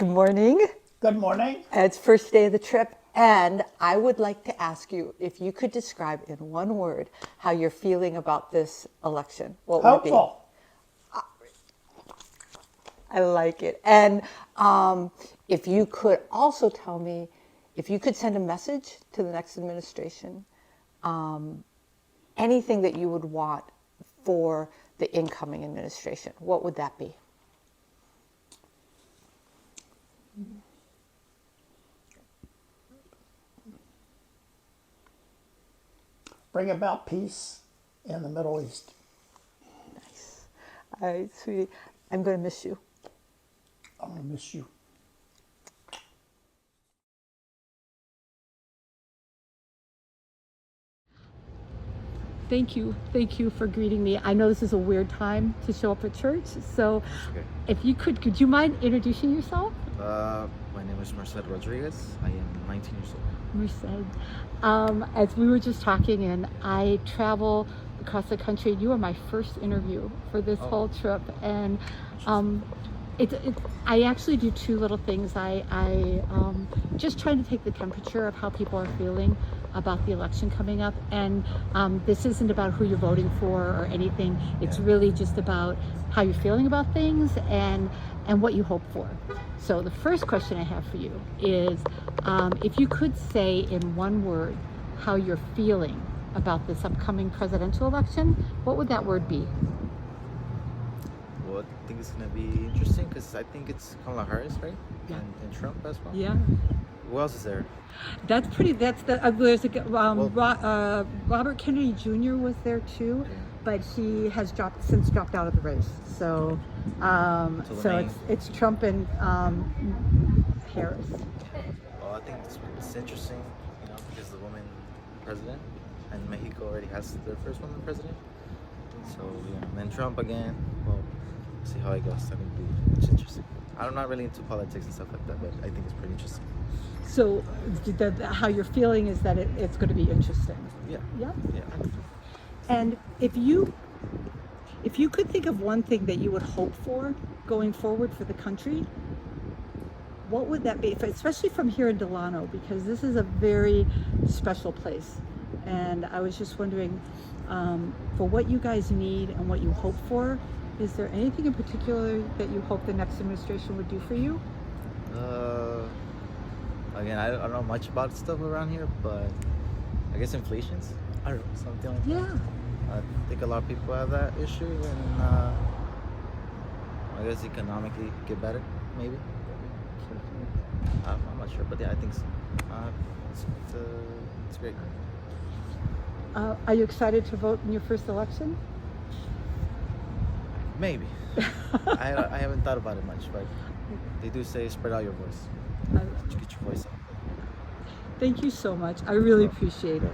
Good morning. Good morning. It's first day of the trip, and I would like to ask you if you could describe in one word how you're feeling about this election. What would it be? Hopeful. I like it. And if you could also tell me, if you could send a message to the next administration, anything that you would want for the incoming administration, what would that be? Bring about peace in the Middle East. Nice. All right, sweetie. I'm going to miss you. I'm going to miss you. Thank you for greeting me. I know this is a weird time to show up at church, so Okay. if you could you mind introducing yourself? My name is Merced Rodriguez. I am 19 years old. Merced. As we were just talking, and I travel across the country, you are my first interview for this whole trip, and I actually do two little things. I just trying to take the temperature of how people are feeling about the election coming up, and this isn't about who you're voting for or anything. It's really just about how you're feeling about things and what you hope for. So the first question I have for you is, if you could say in one word how you're feeling about this upcoming presidential election, what would that word be? Well, I think it's going to be interesting because I think it's Kamala Harris, right? Yeah. And Trump as well. Yeah. Who else is there? That's the there's a Robert Kennedy Jr. was there too, but he has since dropped out of the race. So it's Trump and Harris. Well, I think it's interesting, because the woman president, and Mexico already has their first woman president. So and then Trump again. Well, see how it goes. I think it's interesting. I'm not really into politics and stuff like that, but I think it's pretty interesting. So how you're feeling is that it's going to be interesting. Yeah. Yeah. Yeah. And if you could think of one thing that you would hope for going forward for the country, what would that be? Especially from here in Delano, because this is a very special place. And I was just wondering, for what you guys need and what you hope for, is there anything in particular that you hope the next administration would do for you? Again, I don't know much about stuff around here, but I guess inflation's, I don't know, something like that. Yeah. I think a lot of people have that issue, and I guess economically get better, maybe. I'm not sure, but yeah, I think so. It's great. Are you excited to vote in your first election? Maybe. I haven't thought about it much, but they do say spread out your voice. Get your voice out. Thank you so much. I really appreciate it.